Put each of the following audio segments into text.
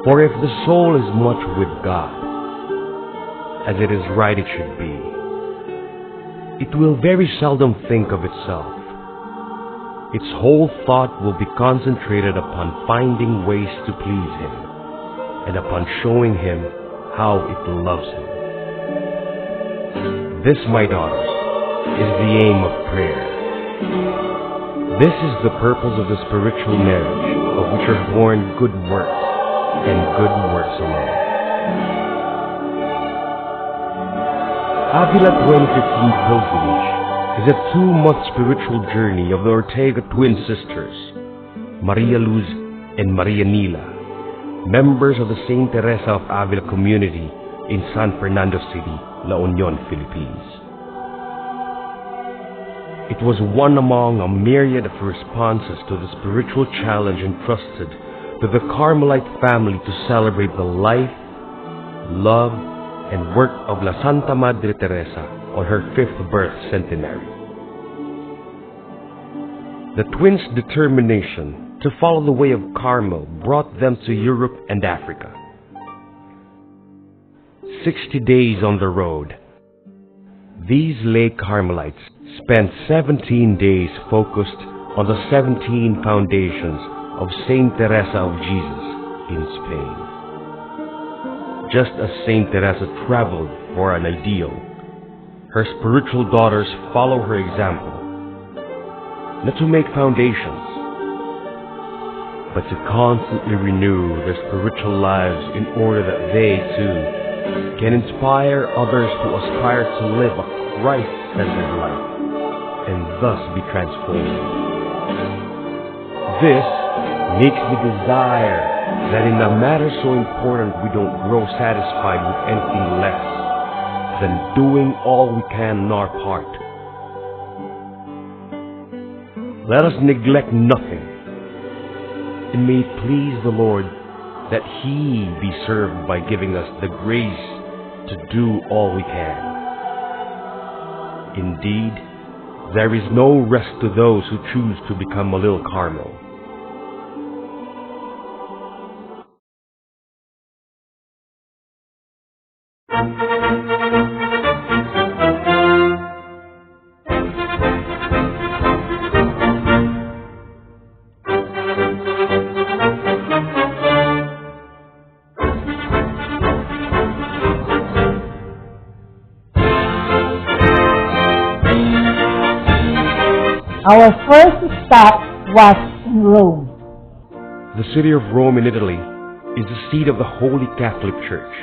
For if the soul is much with God, as it is right it should be, it will very seldom think of itself. Its whole thought will be concentrated upon finding ways to please Him, and upon showing Him how it loves Him. This, my daughters, is the aim of prayer. This is the purpose of the spiritual marriage, of which are born good works, and good works alone. Avila 2015 pilgrimage is a 2-month spiritual journey of the Ortega twin sisters, Maria Luz and Maria Nila, members of the Saint Teresa of Avila community in San Fernando City, La Union, Philippines. It was one among a myriad of responses to the spiritual challenge entrusted to the Carmelite family to celebrate the life, love, and work of La Santa Madre Teresa on her 5th birth centenary. The twins' determination to follow the way of Carmel brought them to Europe and Africa. 60 days on the road, these lay Carmelites spent 17 days focused on the 17 foundations of Saint Teresa of Jesus in Spain. Just as Saint Teresa traveled for an ideal, her spiritual daughters follow her example, not to make foundations, but to constantly renew their spiritual lives in order that they, too, can inspire others to aspire to live a Christ-centered life and thus be transformed. This makes me desire that in a matter so important we don't grow satisfied with anything less than doing all we can on our part. Let us neglect nothing, and may it please the Lord that He be served by giving us the grace to do all we can. Indeed, there is no rest to those who choose to become a little Carmel. Our first stop was in Rome. The city of Rome in Italy is the seat of the Holy Catholic Church.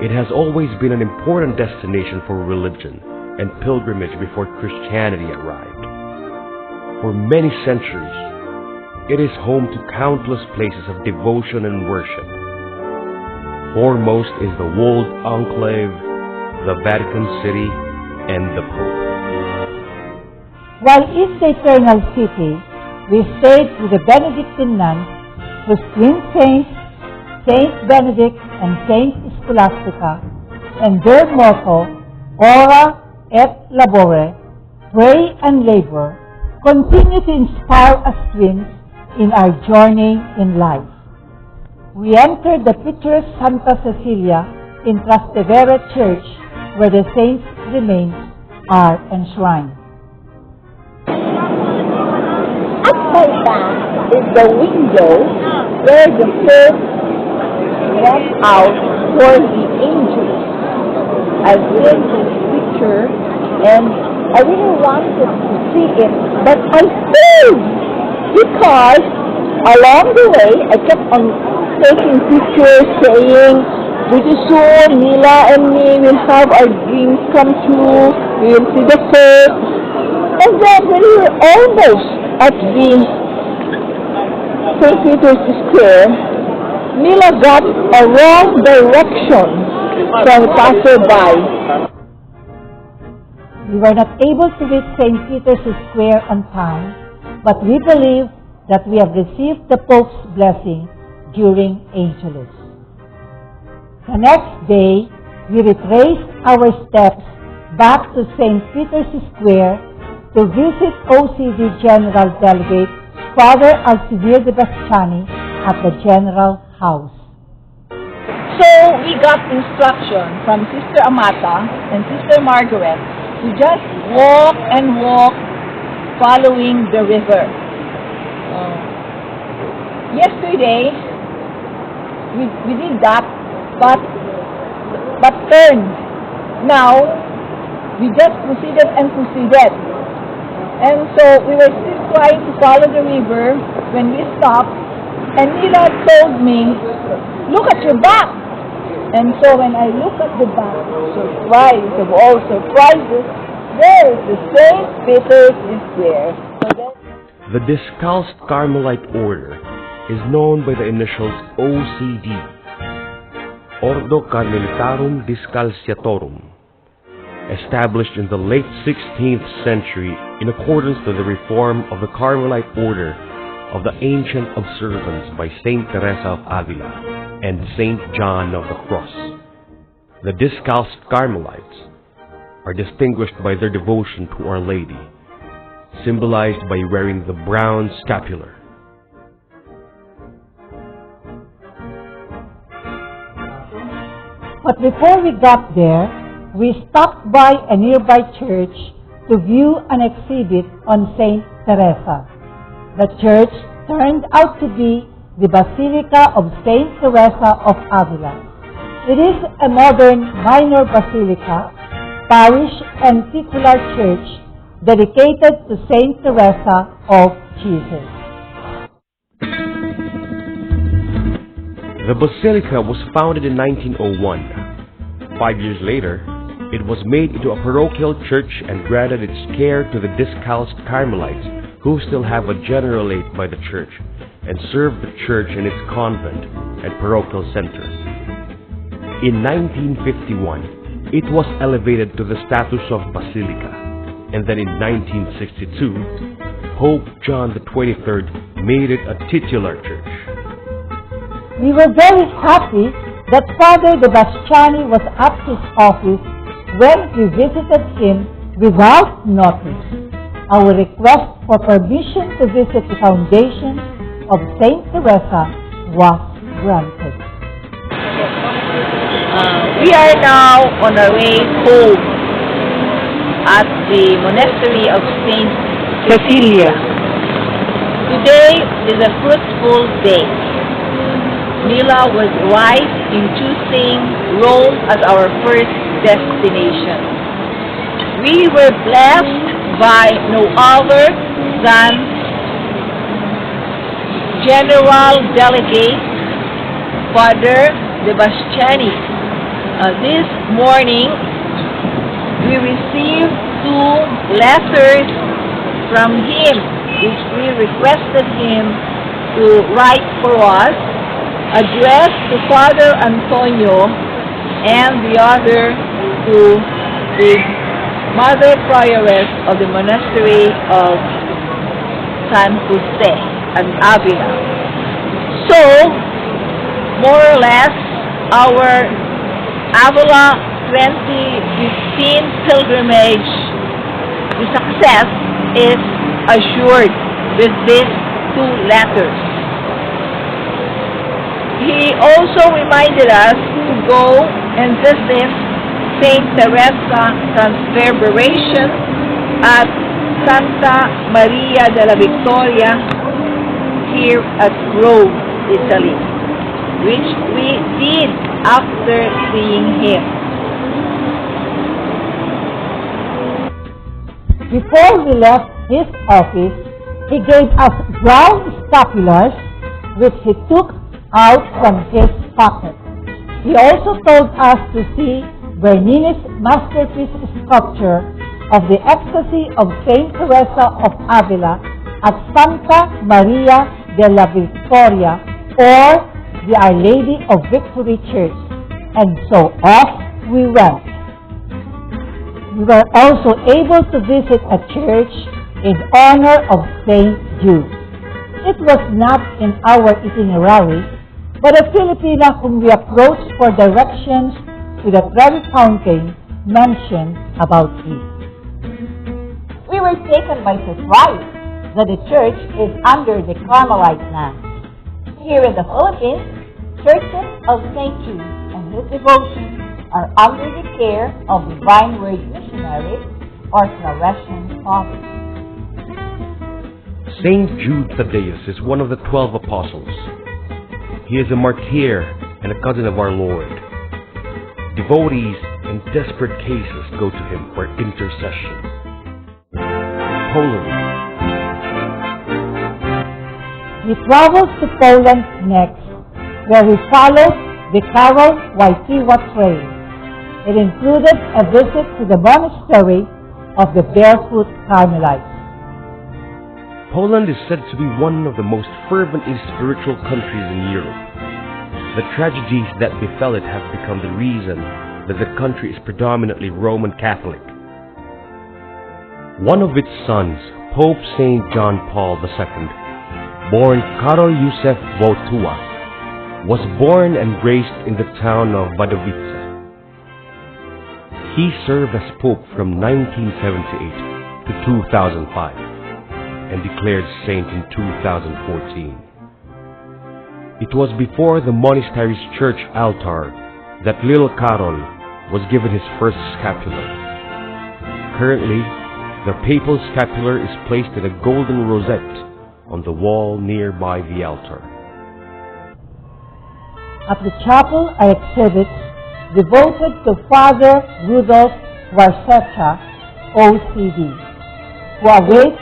It has always been an important destination for religion and pilgrimage before Christianity arrived. For many centuries, it is home to countless places of devotion and worship. Foremost is the walled enclave, the Vatican City, and the Pope. While in the Eternal City, we stayed with the Benedictine nuns whose twin saints, Saint Benedict and Saint Scholastica, and their motto, Ora et Labore, Pray and Labor, continue to inspire us twins in our journey in life. We entered the picturesque Santa Cecilia in Trastevere Church, where the saints' remains are enshrined. At my back is the window where the Pope went out for the angels. I've seen this picture and I really wanted to see it, but I failed because along the way I kept on taking pictures saying, pretty soon Nila and me will have our dreams come true, we will see the Pope. And then when we were almost at the St. Peter's Square, Nila got a wrong direction from passerby. We were not able to reach St. Peter's Square on time, but we believe that we have received the Pope's blessing during Angelus. The next day, we retraced our steps back to St. Peter's Square to visit OCD General Delegate Father Alcivir de Bastiani at the General House. So we got instruction from Sister Amata and Sister Margaret to just walk and walk following the river. Yesterday, we did that, but turned. Now, we just proceeded and proceeded. And so we were still trying to follow the river when we stopped, and Nila told me, "Look at your back." And so when I look at the back, surprise of all surprises, there is the St. Peter's is there. The Discalced Carmelite Order is known by the initials OCD, Ordo Carmelitarum Discalciatorum, established in the late 16th century in accordance with the reform of the Carmelite Order of the Ancient Observance by Saint Teresa of Avila and Saint John of the Cross. The Discalced Carmelites are distinguished by their devotion to Our Lady, symbolized by wearing the brown scapular. But before we got there, we stopped by a nearby church to view an exhibit on Saint Teresa. The church turned out to be the Basilica of Saint Teresa of Avila. It is a modern minor basilica, parish and titular church dedicated to Saint Teresa of Jesus. The basilica was founded in 1901. 5 years later, it was made into a parochial church and granted its care to the Discalced Carmelites, who still have a generalate by the church and serve the church in its convent and parochial center. In 1951, it was elevated to the status of basilica, and then in 1962, Pope John XXIII made it a titular church. We were very happy that Father de Bastiani was at his office when we visited him without notice. Our request for permission to visit the foundation of Saint Teresa was granted. We are now on our way home at the monastery of Saint Cecilia. Today is a fruitful day. Nila was right in choosing Rome as our first destination. We were blessed by no other than General Delegate Father de Bastiani. This morning, we received 2 letters from him, which we requested him to write for us, addressed to Father Antonio and the other to the Mother Prioress of the Monastery of San Jose and Avila. So, more or less, our Avila 2015 pilgrimage, the success is assured with these 2 letters. He also reminded us to go and visit Saint Teresa Transfiguration at Santa Maria della Victoria here at Rome, Italy, which we did after seeing him. Before we left his office, he gave us brown scapulars, which he took out from his pocket. He also told us to see Bernini's masterpiece sculpture of the Ecstasy of Saint Teresa of Avila at Santa Maria della Victoria, or the Our Lady of Victory Church, and so off we went. We were also able to visit a church in honor of Saint Jude. It was not in our itinerary, but a Filipina whom we approached for directions to the Trevi Fountain mentioned about it. We were taken by surprise that the church is under the Carmelite nuns. Here in the Philippines, churches of St. Jude and his devotion are under the care of Divine Word missionaries or Claretian fathers. Saint Jude Thaddeus is one of the 12 apostles. He is a martyr and a cousin of our Lord. Devotees in desperate cases go to him for intercession. Poland. He travels to Poland next, where he followed the Karol Wojtyła trail. It included a visit to the monastery of the Barefoot Carmelites. Poland is said to be one of the most fervently spiritual countries in Europe. The tragedies that befell it have become the reason that the country is predominantly Roman Catholic. One of its sons, Pope St. John Paul II, born Karol Józef Wojtyła, was born and raised in the town of Wadowice. He served as Pope from 1978 to 2005 and declared saint in 2014. It was before the monastery's church altar that little Karol was given his first scapular. Currently, the papal scapular is placed in a golden rosette on the wall nearby the altar. At the chapel are exhibits devoted to Father Rudolf Warsecha, OCD, who awaits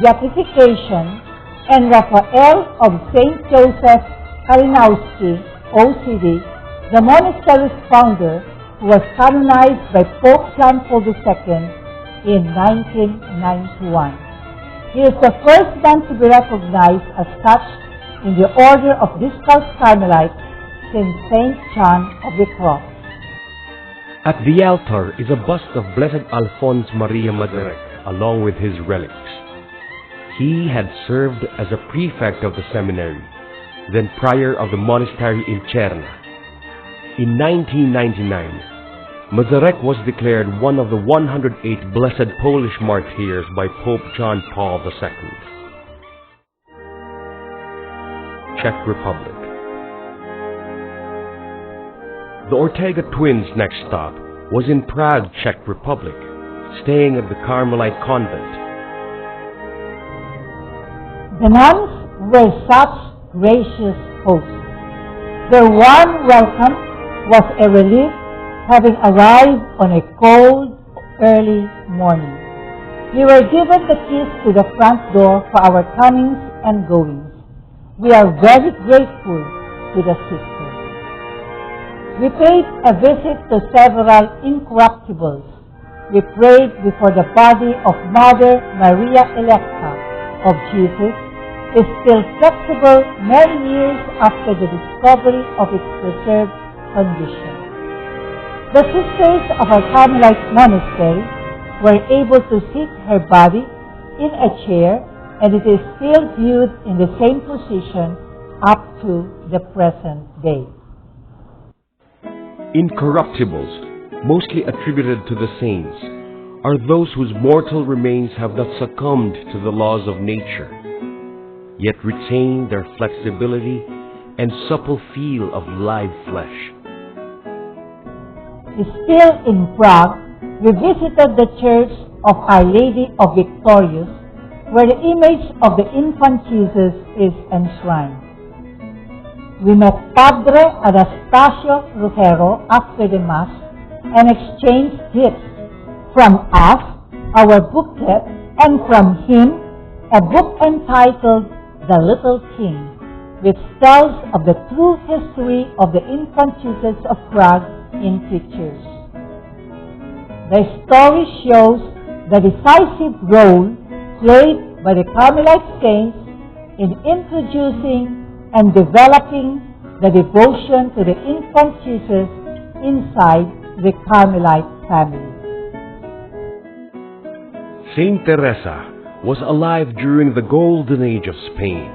beatification, and Raphael of St. Joseph Kalinowski, OCD, the monastery's founder, who was canonized by Pope John Paul II in 1991. He is the first man to be recognized as such in the Order of Discalced Carmelites since St. John of the Cross. At the altar is a bust of Blessed Alphonse Maria Mazarek along with his relics. He had served as a prefect of the seminary, then prior of the monastery in Czerna. In 1999, Mazarek was declared one of the 108 blessed Polish martyrs by Pope John Paul II. Czech Republic. The Ortega twins' next stop was in Prague, Czech Republic, staying at the Carmelite convent. The nuns were such gracious hosts. Their warm welcome was a relief, having arrived on a cold, early morning. We were given the keys to the front door for our comings and goings. We are very grateful to the sisters. We paid a visit to several incorruptibles. We prayed before the body of Mother Maria Electa of Jesus, is still flexible many years after the discovery of its preserved condition. The sisters of our Carmelite monastery were able to seat her body in a chair, and it is still viewed in the same position up to the present day. Incorruptibles, mostly attributed to the saints, are those whose mortal remains have not succumbed to the laws of nature, yet retain their flexibility and supple feel of live flesh. Still in Prague, we visited the Church of Our Lady of Victorious, where the image of the infant Jesus is enshrined. We met Padre Anastasio Rugero after the Mass and exchanged gifts, from us, our booklet, and from him, a book entitled The Little King, which tells of the true history of the infant Jesus of Prague in pictures. The story shows the decisive role played by the Carmelite saints in introducing and developing the devotion to the infant Jesus inside the Carmelite family. Saint Teresa was alive during the golden age of Spain.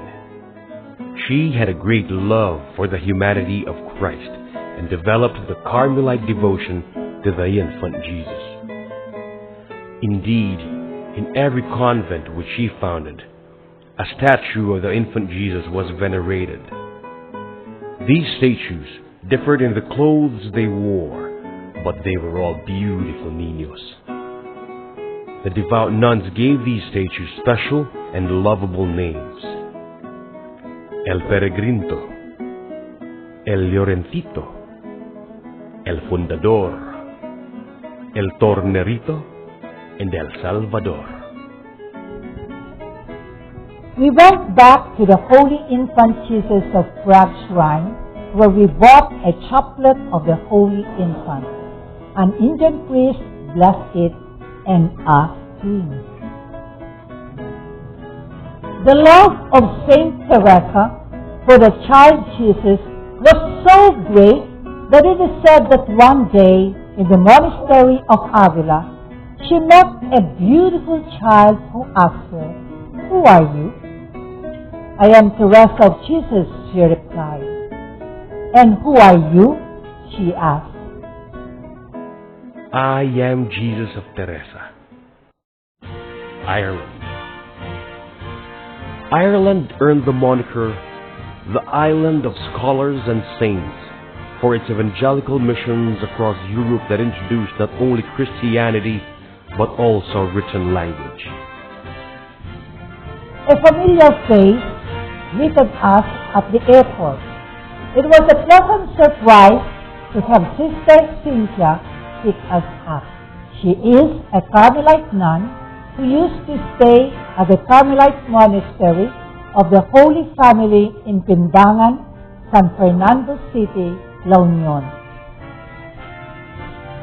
She had a great love for the humanity of Christ and developed the Carmelite devotion to the infant Jesus. Indeed, In every convent which she founded, a statue of the infant Jesus was venerated. These statues differed in the clothes they wore, but they were all beautiful niños. The devout nuns gave these statues special and lovable names: El Peregrino, El Llorencito, El Fundador, El Tornerito, and El Salvador. We went back to the Holy Infant Jesus of Prague Shrine, where we bought a chaplet of the Holy Infant. An Indian priest blessed it and us too. The love of Saint Teresa for the child Jesus was so great that it is said that one day in the monastery of Avila, she met a beautiful child who asked her, "Who are you?" "I am Teresa of Jesus," she replied. "And who are you?" she asked. I am Jesus of Teresa. Ireland. Ireland earned the moniker the Island of Scholars and Saints for its evangelical missions across Europe that introduced not only Christianity but also written language. A familiar face greeted us at the airport. It was a pleasant surprise to have Sister Cynthia pick us up. She is a Carmelite nun who used to stay at the Carmelite Monastery of the Holy Family in Pindangan, San Fernando City, La Union.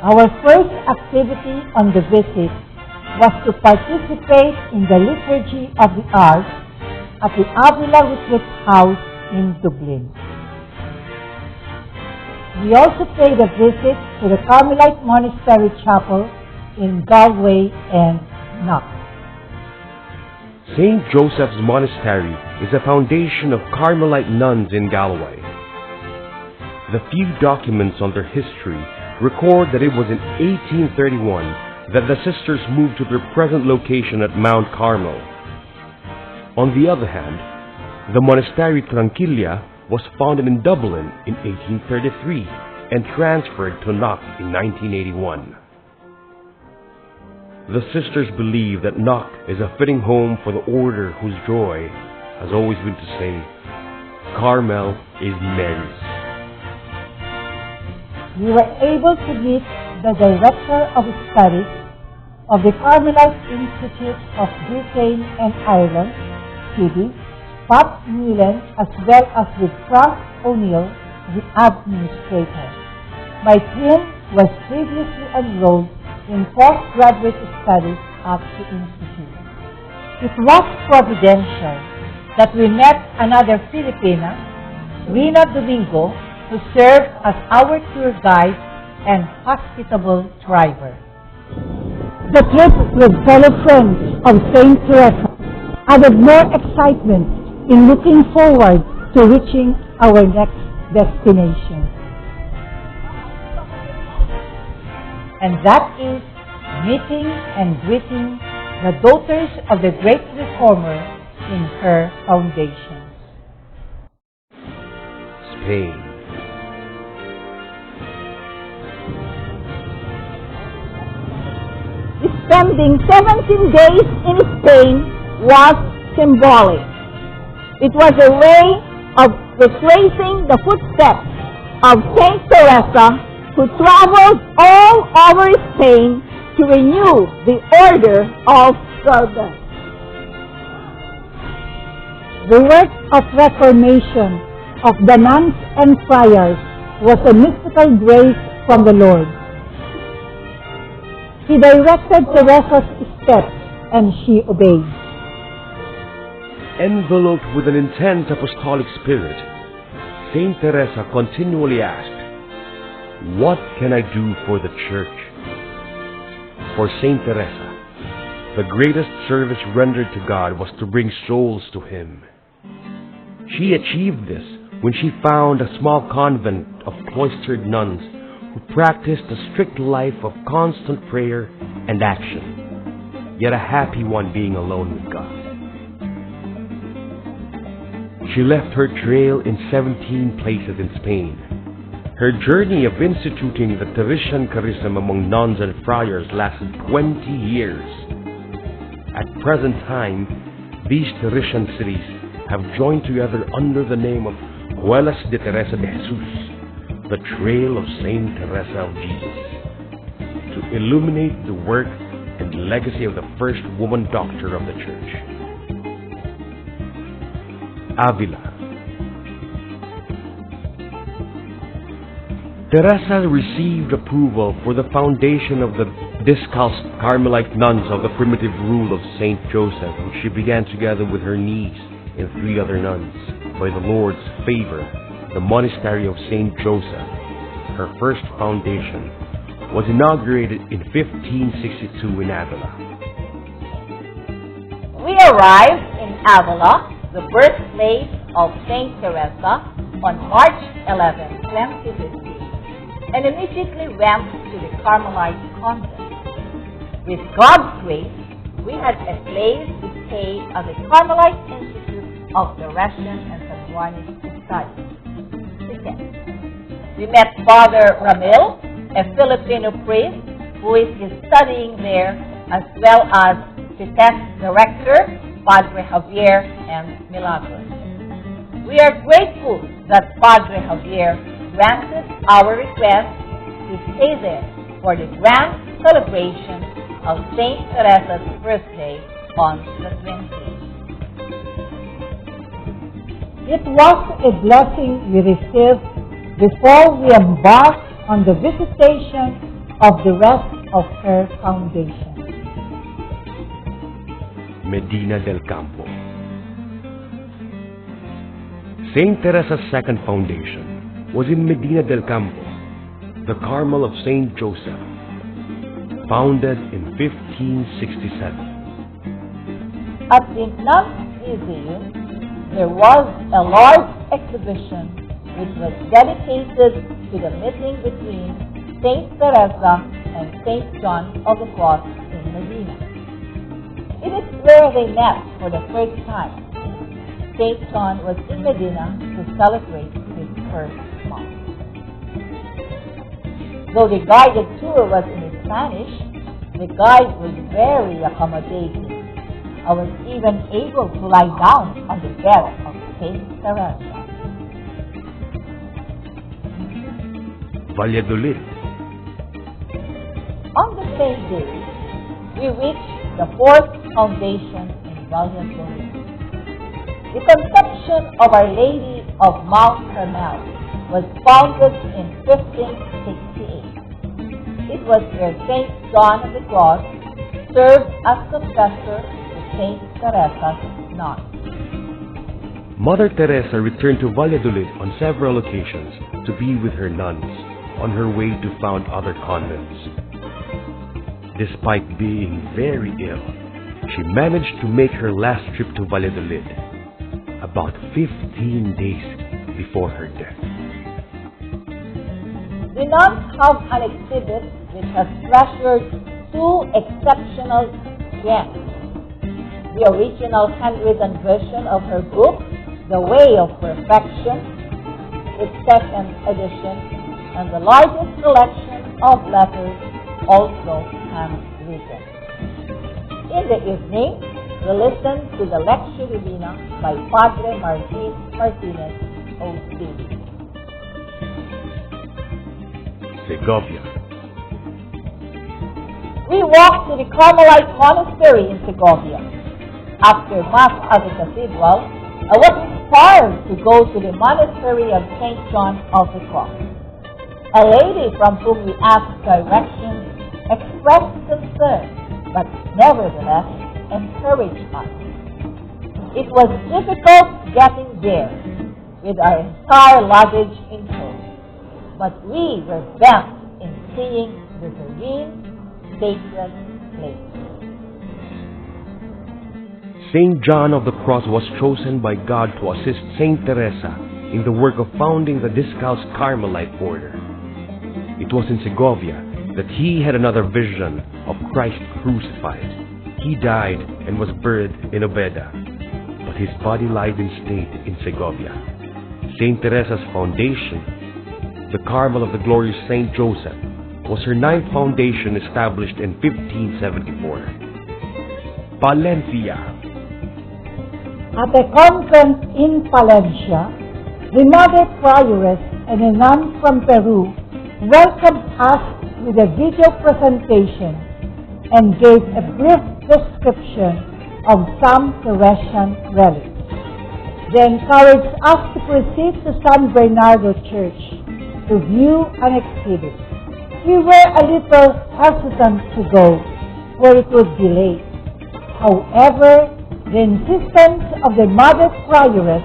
Our first activity on the visit was to participate in the Liturgy of the Hours at the Avila Retreat House in Dublin. We also paid a visit to the Carmelite Monastery Chapel in Galway and Knock. St. Joseph's Monastery is a foundation of Carmelite nuns in Galway. The few documents on their history record that it was in 1831 that the sisters moved to their present location at Mount Carmel. On the other hand, the Monastery Tranquilla was founded in Dublin in 1833 and transferred to Knock in 1981. The sisters believe that Knock is a fitting home for the order whose joy has always been to say, Carmel is Mary's. We were able to meet the Director of Studies of the Carmelite Institute of Britain and Ireland, CD, Pat Neelan, as well as with Frank O'Neill, the administrator. My twin was previously enrolled in postgraduate studies at the Institute. It was providential that we met another Filipina, Rina Domingo, who served as our tour guide and hospitable driver. The trip with fellow friends of St. Teresa added more excitement in looking forward to reaching our next destination. And that is meeting and greeting the daughters of the great reformer in her foundations. Spain. Spending 17 days in Spain was symbolic. It was a way of retracing the footsteps of Saint Teresa, who traveled all over Spain to renew the order of Burgos. The work of reformation of the nuns and friars was a mystical grace from the Lord. He directed Teresa's steps, and she obeyed. Enveloped with an intense apostolic spirit, Saint Teresa continually asked, "What can I do for the Church?" For Saint Teresa, the greatest service rendered to God was to bring souls to Him. She achieved this when she found a small convent of cloistered nuns who practiced a strict life of constant prayer and action. yet a happy one being alone with God. She left her trail in 17 places in Spain. Her journey of instituting the Teresian charism among nuns and friars lasted 20 years. At present time, these Teresian cities have joined together under the name of Huelas de Teresa de Jesus, the Trail of Saint Teresa of Jesus, to illuminate the work and legacy of the first woman doctor of the Church. Avila. Teresa received approval for the foundation of the Discalced Carmelite nuns of the primitive rule of Saint Joseph, which she began together with her niece and 3 other nuns. By the Lord's favor, the monastery of Saint Joseph, her first foundation, was inaugurated in 1562 in Avila. We arrived in Avila, the birthplace of Saint Teresa, on March 11, 2015, and immediately went to the Carmelite convent. With God's grace, we had a place to stay at the Carmelite Institute of Teresian and Sanjuanist Studies. We met Father Ramil, a Filipino priest who is studying there, as well as CITES Director, Padre Javier and Milagros. We are grateful that Padre Javier granted our request to stay there for the grand celebration of Saint Teresa's birthday on the 20th. It was a blessing we received before we embarked on the visitation of the rest of her foundation. Medina del Campo. Saint Teresa's second foundation was in Medina del Campo, the Carmel of Saint Joseph, founded in 1567. At the Nuns Museum, there was a large exhibition which was dedicated to the meeting between Saint Teresa and Saint John of the Cross in Medina. It is where they met for the first time. Saint John was in Medina to celebrate his first Mass. Though the guided tour was in Spanish, the guide was very accommodating. I was even able to lie down on the bed of Saint Teresa. Valladolid. On the same day, we reached the fourth foundation in Valladolid. The Conception of Our Lady of Mount Carmel was founded in 1568. It was where Saint John of the Cross served as confessor to Saint Teresa's nuns. Mother Teresa returned to Valladolid on several occasions to be with her nuns on her way to found other convents. Despite being very ill, she managed to make her last trip to Valladolid about 15 days before her death. The nuns have an exhibit which has treasured 2 exceptional gems. The original handwritten version of her book, The Way of Perfection, its second edition, and the largest collection of letters, also handwritten. In the evening, we listen to the Lectio Divina by Padre Martin Martinez, O.C. Segovia. We walked to the Carmelite Monastery in Segovia. After Mass at the Cathedral, I was inspired to go to the Monastery of St. John of the Cross. A lady from whom we asked directions expressed concern, but nevertheless encouraged us. It was difficult getting there with our entire luggage in tow, but we were bent in seeing the serene, sacred place. Saint John of the Cross was chosen by God to assist Saint Teresa in the work of founding the Discalced Carmelite order. It was in Segovia that he had another vision of Christ crucified. He died and was buried in Oviedo, but his body lied in state in Segovia. Saint Teresa's foundation, the Carmel of the Glorious Saint Joseph, was her ninth foundation established in 1574. Palencia. At a convent in Palencia, the Mother Prioress and a nun from Peru welcomed us with a video presentation and gave a brief description of some Teresian relics. They encouraged us to proceed to San Bernardo Church to view an exhibit. We were a little hesitant to go, for it would be late. However, the insistence of the Mother Prioress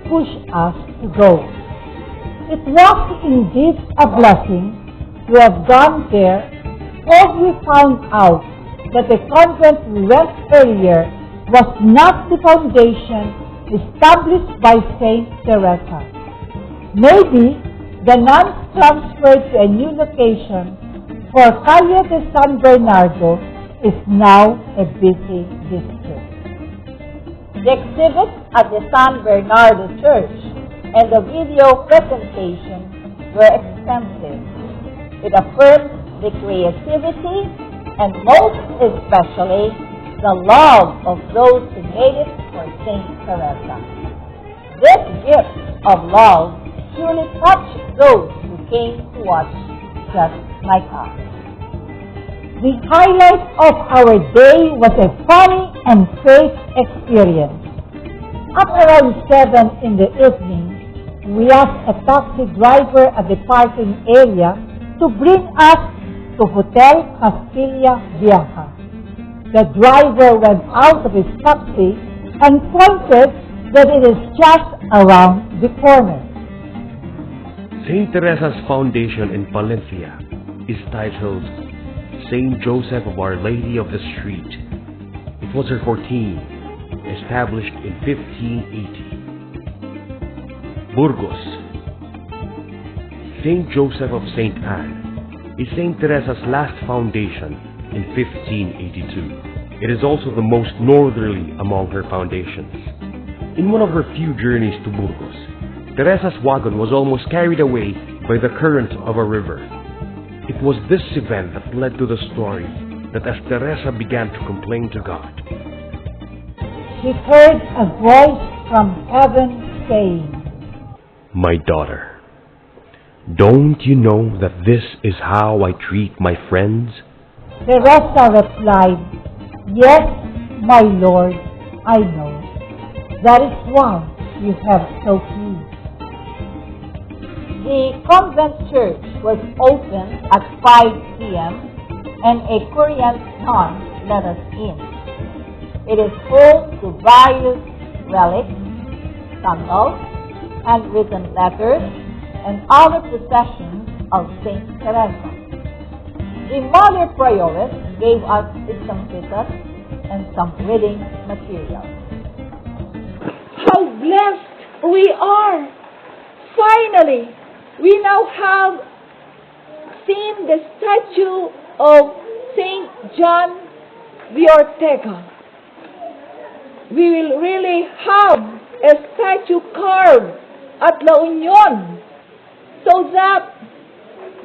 pushed us to go. It was indeed a blessing to have gone there, for we found out that the convent we went earlier was not the foundation established by Saint Teresa. Maybe the nuns transferred to a new location, for Calle de San Bernardo is now a busy district. The exhibits at the San Bernardo Church and the video presentation were extensive. It affirmed the creativity and most especially the love of those who made it for Saint Teresa. This gift of love truly touched those who came to watch, just like us. The highlight of our day was a funny and faith experience. At around 7 in the evening, we asked a taxi driver at the parking area to bring us to Hotel Castilla Vieja. The driver went out of his taxi and pointed that it is just around the corner. Saint Teresa's foundation in Palencia is titled Saint Joseph of Our Lady of the Street. It was her 14th, established in 1580. Burgos. Saint Joseph of Saint Anne is Saint Teresa's last foundation in 1582. It is also the most northerly among her foundations. In one of her few journeys to Burgos, Teresa's wagon was almost carried away by the current of a river. It was this event that led to the story that as Teresa began to complain to God, she heard a voice from heaven saying, "My daughter, don't you know that this is how I treat my friends?" Teresa replied, "Yes, my Lord, I know. That is why you have so few." The convent church was opened at 5 p.m. and a Korean nun let us in. It is home to various relics, sandals, handwritten letters, and other possessions of Saint Teresa. The Mother Prioress gave us some pictures and some reading material. How blessed we are! Finally, we now have seen the statue of Saint John the Ortega. We will really have a statue carved at La Union so that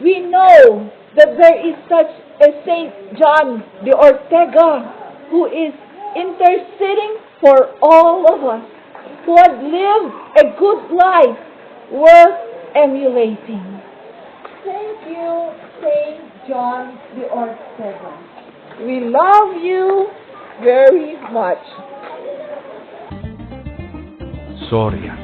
we know that there is such a Saint John the Ortega who is interceding for all of us, who has lived a good life worth emulating. Thank you, Saint John the Ortega. We love you very much. Soria.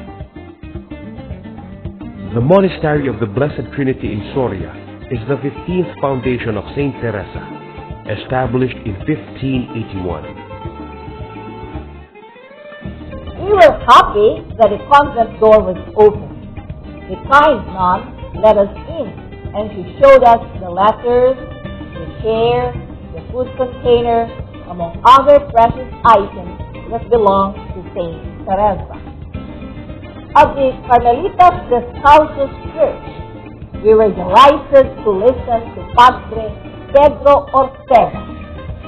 The Monastery of the Blessed Trinity in Soria is the 15th foundation of Saint Teresa, established in 1581. We were happy that the convent door was open. The kind nun let us in, and she showed us the letters, the chair, the food container, among other precious items that belonged to Saint Teresa. At the Carmelitas Descalzos Church, we were delighted to listen to Padre Pedro Ortega,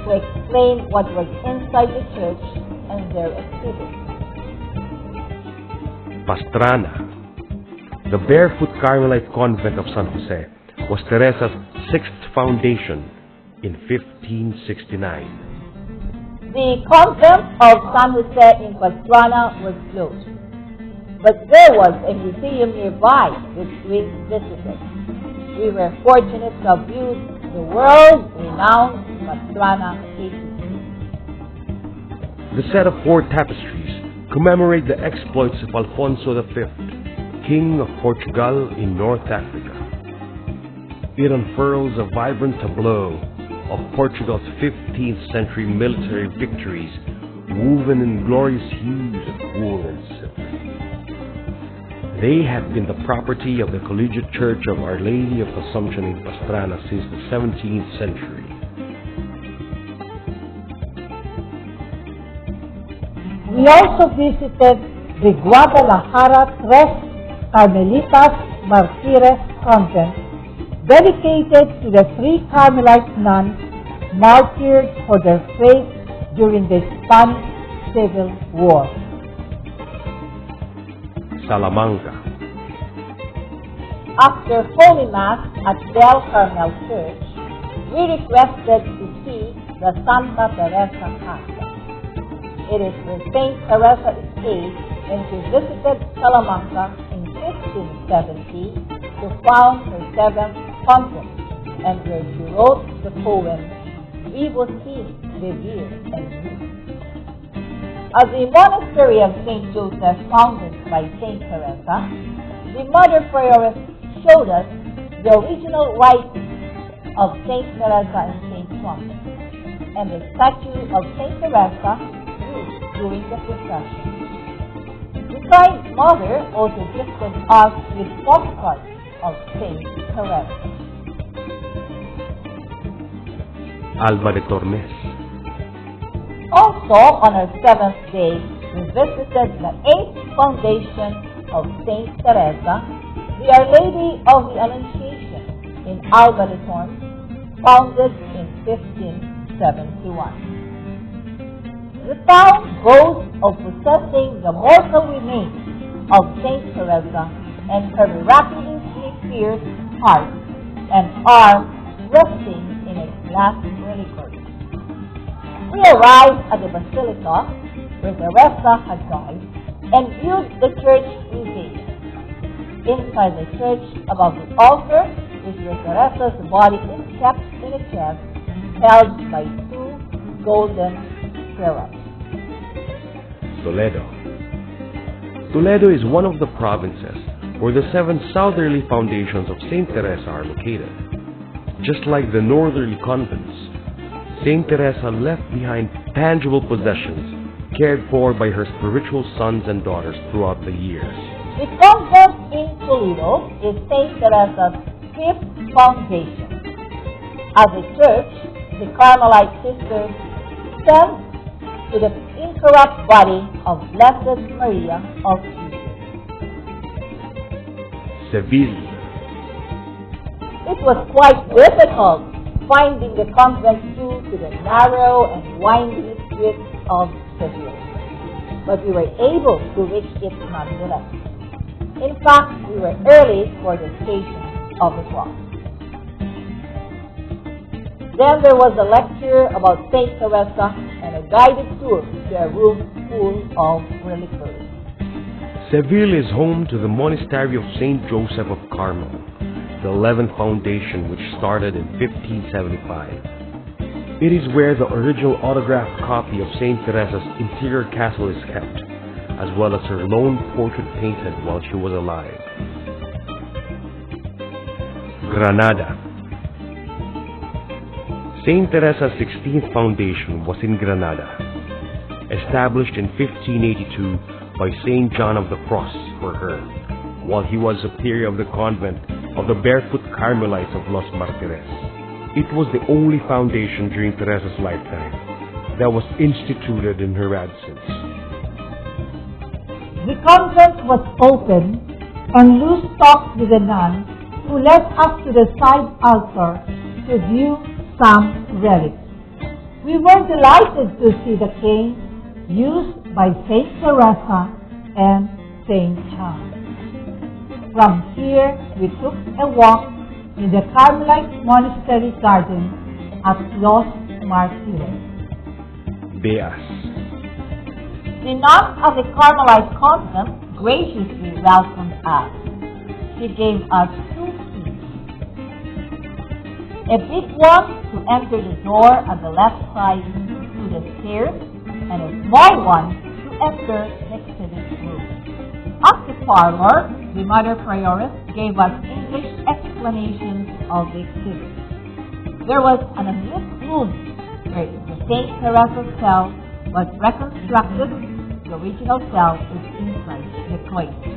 to explain what was inside the church and their exhibits. Pastrana. The Barefoot Carmelite Convent of San Jose was Teresa's sixth foundation in 1569. The convent of San Jose in Pastrana was closed, but there was a museum nearby which we visited. We were fortunate to have viewed the world-renowned Pastrana agency. The set of 4 tapestries commemorate the exploits of Alfonso V, King of Portugal in North Africa. It unfurls a vibrant tableau of Portugal's 15th century military victories, woven in glorious hues of wool and silk. They have been the property of the Collegiate Church of Our Lady of Assumption in Pastrana since the 17th century. We also visited the Guadalajara Tres Carmelitas Martires Convent, dedicated to the 3 Carmelite nuns martyred for their faith during the Spanish Civil War. Salamanca. After Holy Mass at Del Carmel Church, we requested to see the Santa Teresa Castle. It is where Saint Teresa stayed when she visited Salamanca in 1570 to found her 7th convent, and where she wrote the poem Vivos Sin, Vivir and Vivir. As the monastery of St. Joseph founded by St. Teresa, the Mother Prioress showed us the original writings of St. Teresa and St. Cosmas, and the statue of St. Teresa used during the procession. The kind Mother also gifted us with postcards of St. Teresa. Alba de Tormes. Also, on our 7th day, we visited the 8th foundation of St. Teresa, the Our Lady of the Annunciation in Alba de Tormes, founded in 1571. The town boasts of possessing the mortal remains of St. Teresa and her miraculously pierced heart and arm resting in a glass reliquary. We arrived at the Basilica where Teresa had died and viewed the church museum. Inside the church, above the altar, is where Teresa's body is kept in a chest held by 2 golden cherubs. Toledo. Toledo is one of the provinces where the 7 southerly foundations of St. Teresa are located. Just like the northerly convents, St. Teresa left behind tangible possessions cared for by her spiritual sons and daughters throughout the years. The convent in Toledo is St. Teresa's 5th foundation. As a church, the Carmelite sisters sent to the incorrupt body of Blessed Maria of Jesus. Seville. It was quite difficult finding the convent due to the narrow and winding streets of Seville, but we were able to reach it nonetheless. In fact, we were early for the Station of the Cross. Then there was a lecture about St. Teresa and a guided tour to a room full of reliquaries. Seville is home to the Monastery of St. Joseph of Carmel, the 11th foundation which started in 1575. It is where the original autographed copy of St. Teresa's interior castle is kept, as well as her lone portrait painted while she was alive. Granada. St. Teresa's 16th foundation was in Granada, established in 1582 by St. John of the Cross for her, while he was superior of the convent of the Barefoot Carmelites of Los Martires. It was the only foundation during Teresa's lifetime that was instituted in her absence. The convent was open, and Luz talked with a nun who led us to the side altar to view some relics. We were delighted to see the canes used by Saint Teresa and Saint John. From here, we took a walk in the Carmelite Monastery garden at Los Martires. Beas. The nun of the Carmelite convent graciously welcomed us. She gave us 2 keys. A big one to enter the door at the left side to the stairs, and a small one to enter the exhibit room. At the parlor, the Mother Prioress gave us English explanations of the exhibit. There was an unlit room where the Saint Teresa's cell was reconstructed. The original cell is inside the cloister.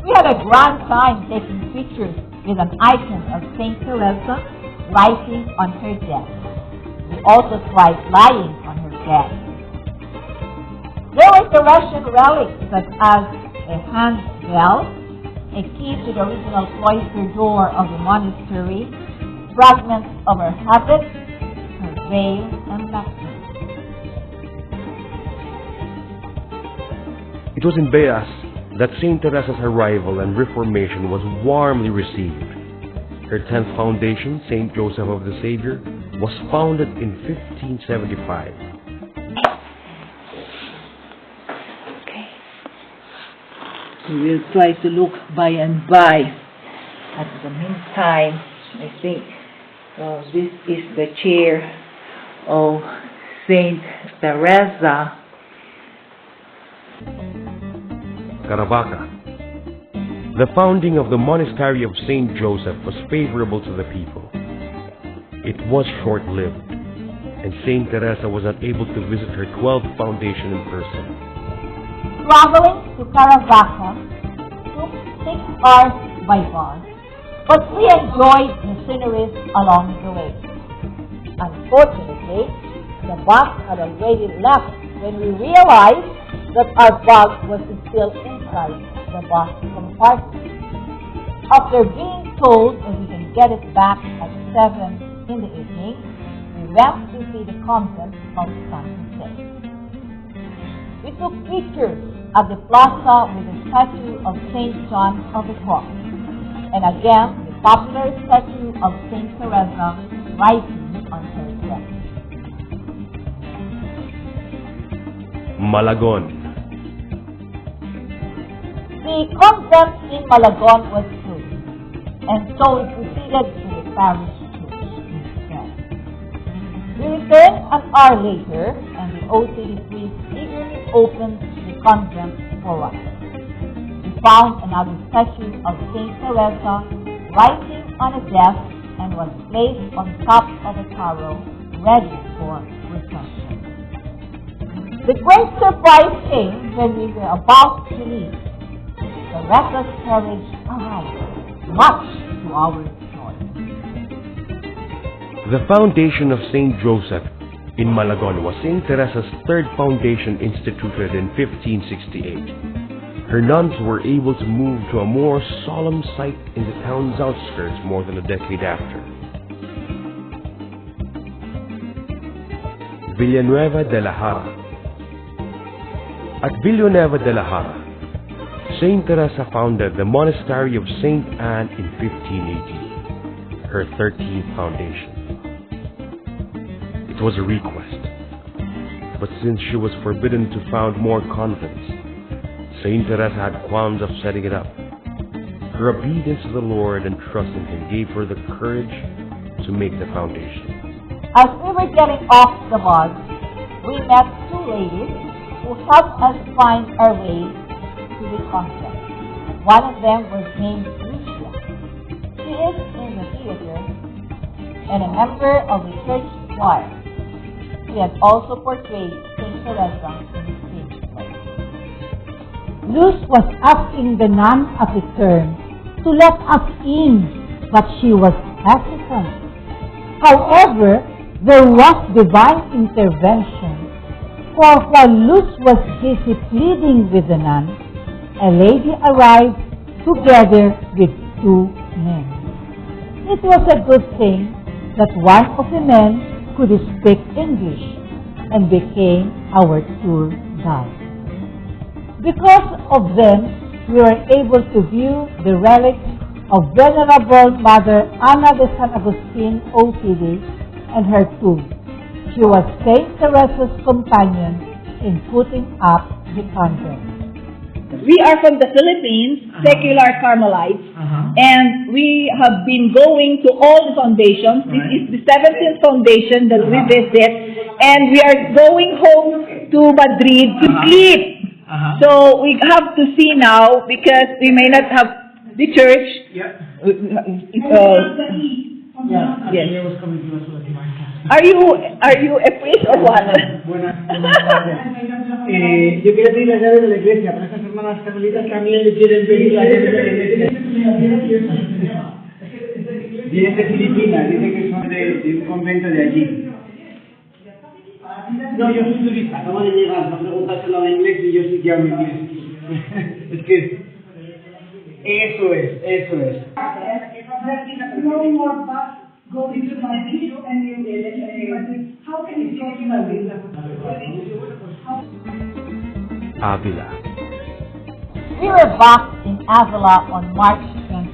We had a grand time taking pictures with an icon of Saint Teresa writing on her desk. We also tried lying on her bed. There were Teresian relics such as a hand bell, a key to the original cloister door of the monastery, fragments of her habit, her veil, and baptism. It was in Beas that Saint Teresa's arrival and reformation was warmly received. Her 10th foundation, Saint Joseph of the Savior, was founded in 1575. Okay. We will try to look by and by. At the meantime, I think this is the chair of Saint Teresa. Caravaca. The founding of the monastery of Saint Joseph was favorable to the people. It was short-lived, and Saint Teresa was not able to visit her 12th foundation in person. Traveling to Caravaca took 6 hours by bus, but we enjoyed the sceneries along the way. Unfortunately, the bus had already left when we realized that our bag was still inside the bus compartment. After being told that we can get it back at 7 in the evening, we went to see the convent of San Jose. We took pictures at the plaza with the statue of Saint John of the Cross, and again the popular statue of Saint Teresa writing on her dress. Malagon. The convent in Malagon was closed, and so we proceeded to the parish church instead. We returned an hour later, and the OCD priest eagerly opened the convent for us. We found another statue of Saint Teresa writing on a desk and was placed on top of a carrow, ready for reception. The great surprise came when we were about to leave. The reckless carriage arrived, much to our joy. The foundation of Saint Joseph in Malagon was Saint Teresa's 3rd foundation instituted in 1568. Her nuns were able to move to a more solemn site in the town's outskirts more than a decade after. Villanueva de la Jara. At Villanueva de la Jara, Saint Teresa founded the monastery of Saint Anne in 1580, her 13th foundation. It was a request, but since she was forbidden to found more convents, Saint Teresa had qualms of setting it up. Her obedience to the Lord and trust in Him gave her the courage to make the foundation. As we were getting off the bus, we met 2 ladies who helped us find our way to the convent. One of them was named Lucia. She is in the theater and a member of the church choir. She had also portrayed Saint Teresa in the stage play. Luz was asking the nun at the turn to let us in, but she was hesitant. However, there was divine intervention, for while Luz was busy pleading with the nun, a lady arrived together with 2 men. It was a good thing that one of the men could speak English and became our tour guide. Because of them, we were able to view the relics of Venerable Mother Ana de San Agustin, OCD, and her tomb. She was Saint Teresa's companion in putting up the convent. We are from the Philippines, secular Carmelites, and we have been going to all the foundations. This is the 17th foundation that we visit, and we are going home to Madrid to sleep. So we have to see now, because we may not have the church. Yeah. Yes. Are you a priest or what? Yo quiero pedir las llaves de la iglesia para estas hermanas carmelitas también le quieren pedir las llaves de la iglesia. Vienen de Filipinas, dicen que son de un convento de allí. No, yo soy turista, acabo de llegar, no preguntárselo en inglés y yo sí que hablo inglés. Es que eso es. Going to Madrid and how can you go to Madrid? Avila. We were back in Avila on March 20.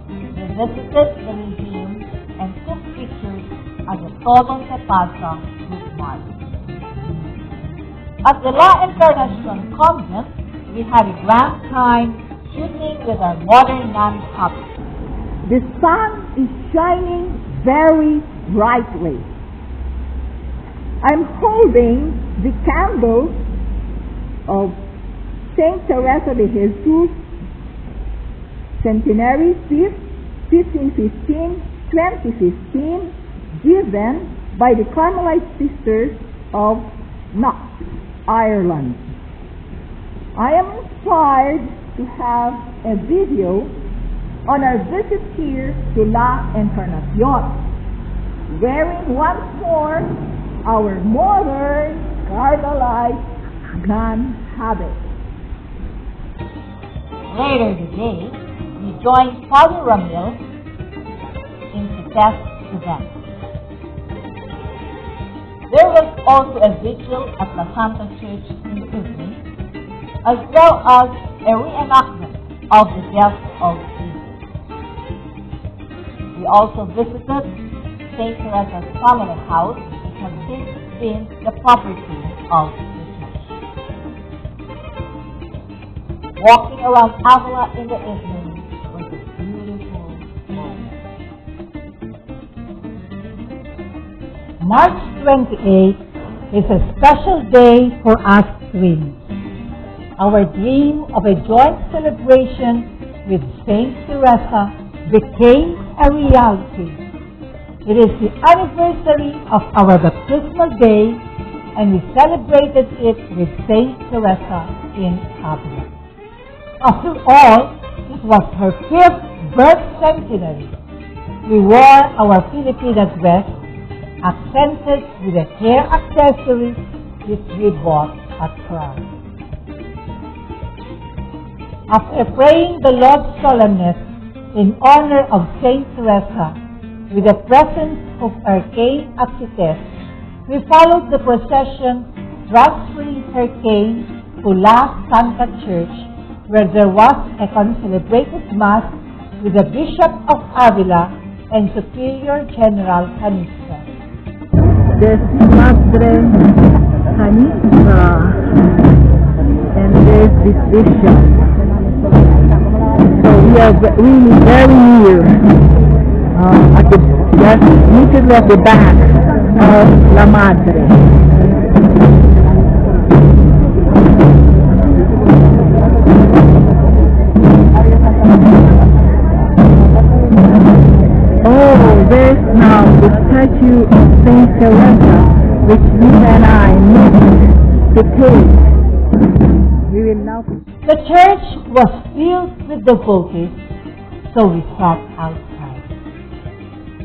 We visited the museum and took pictures at the Todos de Pasa group march. At the La Encarnacion Convent, we had a grand time shooting with our modern non-copies. The sun is shining very brightly. I'm holding the candle of Saint Teresa de Jesus, Centenary 5th, 1515-2015, given by the Carmelite Sisters of Knox, Ireland. I am inspired to have a video on our visit here to La Encarnacion, wearing once more our modern Carmelite non-habit. Later today, we joined Father Ramil in the test event. There was also a vigil at La Santa Church in the evening, as well as a reenactment of the death of Jesus. We also visited Saint Teresa's family house, which has since been the property of the church. Walking around Avila in the evening was a beautiful moment. March 28th is a special day for us twins. Our dream of a joint celebration with Saint Teresa became a reality. It is the anniversary of our baptismal day, and we celebrated it with Saint Teresa in Avila. After all, it was her 5th birth centenary. We wore our Filipina dress, accented with a hair accessory which we bought at Prague. After praying the Lord's Solemness in honor of Saint Teresa, with the presence of arcane accesses, we followed the procession, transferring her cane to La Santa Church, where there was a concelebrated Mass with the Bishop of Avila and Superior General Canista. There's Madre Canista, and there's this bishop. So we are really very near, at the just immediately at the back of La Madre. Oh, there's now the statue of Saint Teresa, which Nila and I need to take. We will now. The church was filled with devotees, so we sat outside.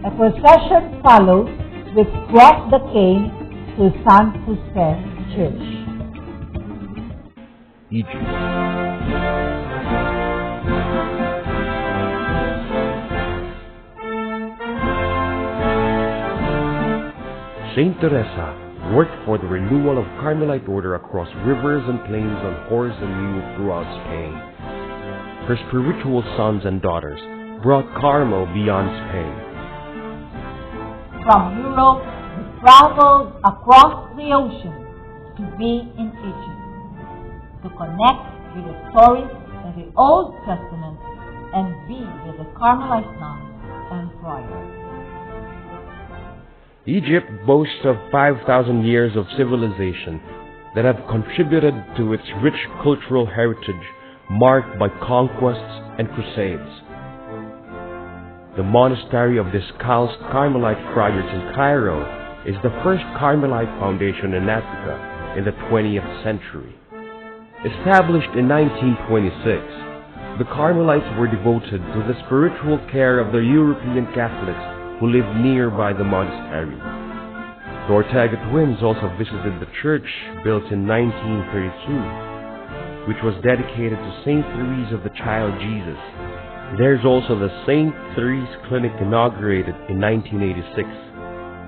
A procession followed, which brought the cane to San Jose Church. Egypt. Saint Teresa worked for the renewal of Carmelite order across rivers and plains on horse and mule throughout Spain. Her spiritual sons and daughters brought Carmel beyond Spain. From Europe, we traveled across the ocean to be in Egypt, to connect with the stories in the Old Testament and be with the Carmelite nuns and friars. Egypt boasts of 5,000 years of civilization that have contributed to its rich cultural heritage marked by conquests and crusades. The monastery of Discalced Carmelite Friars in Cairo is the first Carmelite foundation in Africa in the 20th century. Established in 1926, the Carmelites were devoted to the spiritual care of the European Catholics who lived nearby the monastery. The Ortega twins also visited the church built in 1932, which was dedicated to St. Therese of the Child Jesus. There's also the St. Therese Clinic inaugurated in 1986,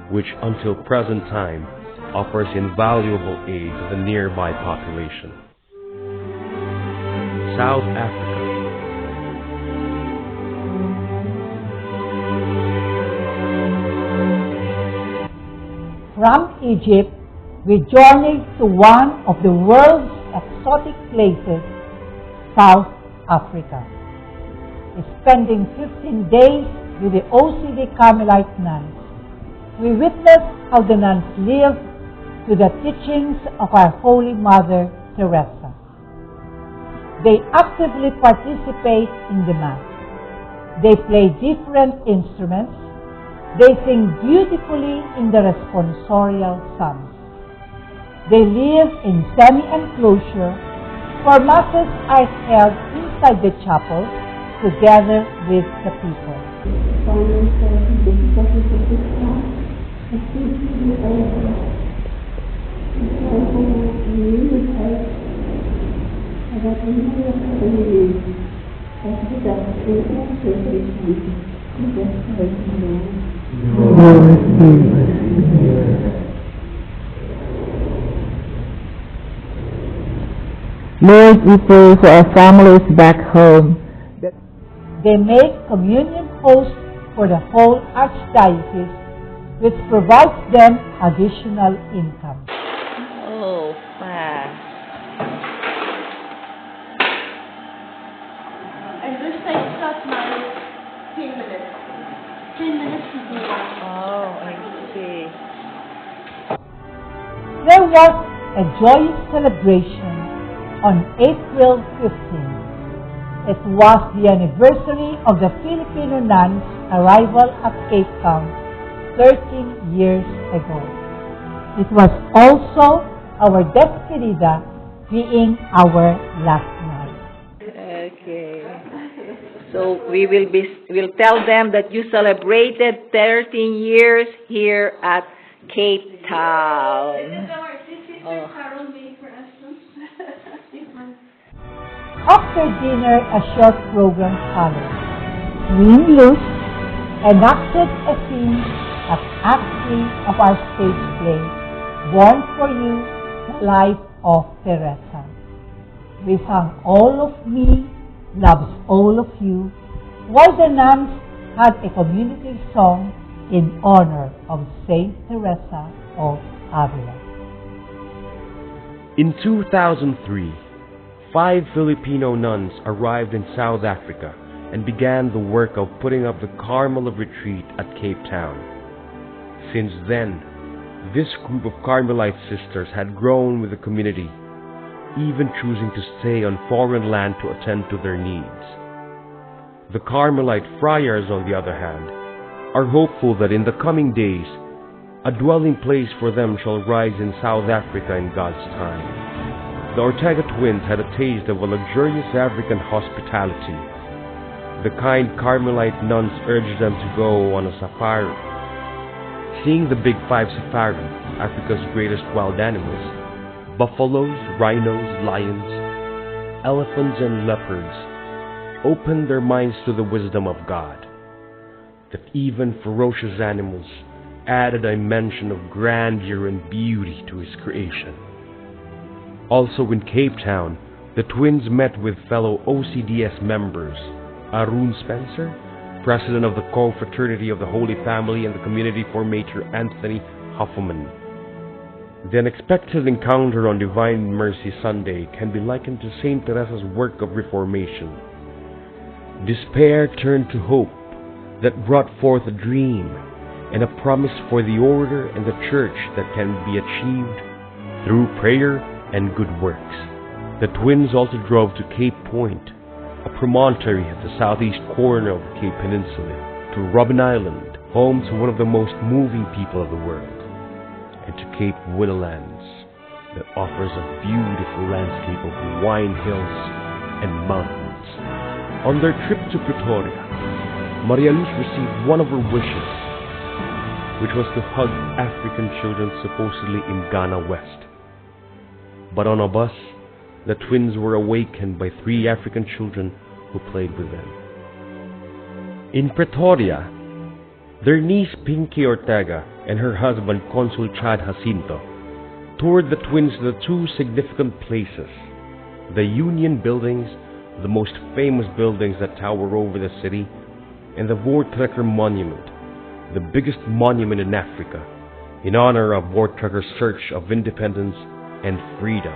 which until present time offers invaluable aid to the nearby population. South Africa. From Egypt, we journeyed to one of the world's exotic places, South Africa. Spending 15 days with the OCD Carmelite nuns, we witnessed how the nuns lived to the teachings of our Holy Mother, Teresa. They actively participate in the Mass. They play different instruments. They sing beautifully in the responsorial psalms. They live in semi-enclosure, for Masses are held inside the chapel together with the people. Lord, we pray for our families back home. They make communion hosts for the whole archdiocese, which provides them additional income. Oh, fast. And this Saints Cosmas 10 minutes. 10 minutes to do that. Oh, I see. There was a joyous celebration on April 15th. It was the anniversary of the Filipino nuns' arrival at Cape Town 13 years ago. It was also our despedida, being our last night. Okay. So we'll tell them that you celebrated 13 years here at Cape Town. Oh. After dinner, a short program followed. Me and Luz enacted a scene at Act 3 of our stage play, Born for You, the Life of Teresa. We sang All of Me Loves All of You, while the nuns had a community song in honor of Saint Teresa of Avila. In 2003, 5 Filipino nuns arrived in South Africa and began the work of putting up the Carmel of Retreat at Cape Town. Since then, this group of Carmelite sisters had grown with the community, even choosing to stay on foreign land to attend to their needs. The Carmelite friars, on the other hand, are hopeful that in the coming days, a dwelling place for them shall rise in South Africa in God's time. The Ortega twins had a taste of a luxurious African hospitality. The kind Carmelite nuns urged them to go on a safari. Seeing the Big 5 safari, Africa's greatest wild animals, buffaloes, rhinos, lions, elephants, and leopards, opened their minds to the wisdom of God, that even ferocious animals add a dimension of grandeur and beauty to his creation. Also in Cape Town, the twins met with fellow OCDS members, Arun Spencer, President of the Co-Fraternity of the Holy Family and the Community Formator Anthony Hoffman. The unexpected encounter on Divine Mercy Sunday can be likened to Saint Teresa's work of reformation. Despair turned to hope that brought forth a dream and a promise for the order and the church that can be achieved through prayer and good works. The twins also drove to Cape Point, a promontory at the southeast corner of the Cape Peninsula, to Robben Island, home to one of the most moving people of the world, and to Cape Willalands, that offers a beautiful landscape of wine hills and mountains. On their trip to Pretoria, Maria Luz received one of her wishes, which was to hug African children supposedly in Ghana West. But on a bus, the twins were awakened by 3 African children who played with them. In Pretoria, their niece Pinky Ortega and her husband Consul Chad Jacinto toured the twins to the 2 significant places: the Union Buildings, the most famous buildings that tower over the city, and the Voortrekker Monument, the biggest monument in Africa, in honor of Voortrekker's search of independence and freedom.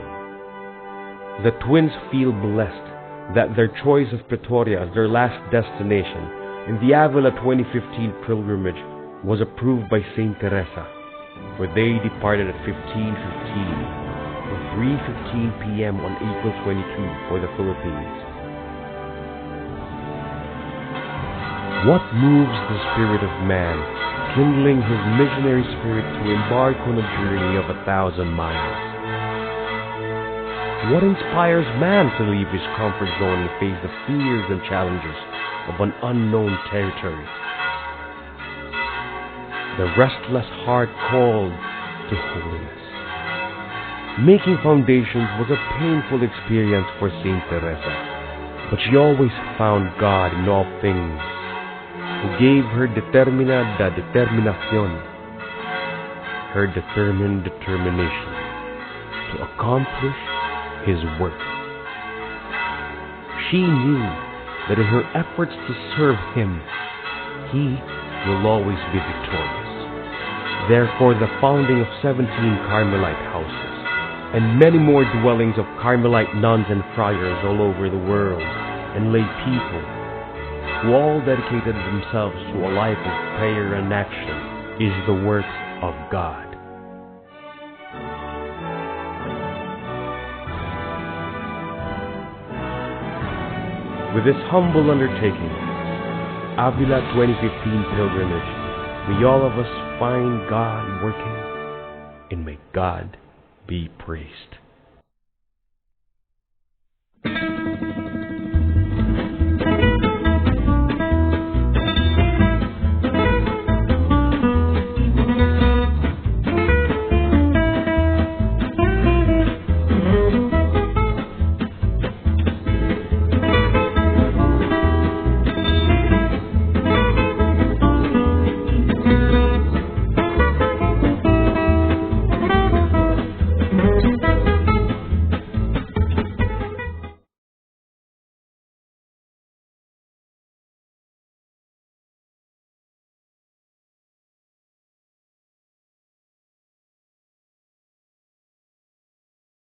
The twins feel blessed that their choice of Pretoria as their last destination in the Avila 2015 pilgrimage was approved by Saint Teresa, for they departed at 15:15 or 3:15 p.m. on April 22 for the Philippines. What moves the spirit of man, kindling his missionary spirit to embark on a journey of 1,000 miles? What inspires man to leave his comfort zone and face the fears and challenges of an unknown territory? The restless heart called to holiness. Making foundations was a painful experience for Saint Teresa, but she always found God in all things, who gave her determinación, her determined determination to accomplish His work. She knew that in her efforts to serve Him, He will always be victorious. Therefore, the founding of 17 Carmelite houses and many more dwellings of Carmelite nuns and friars all over the world, and lay people who all dedicated themselves to a life of prayer and action, is the work of God. With this humble undertaking, Avila 2015 pilgrimage, may all of us find God working, and may God be praised.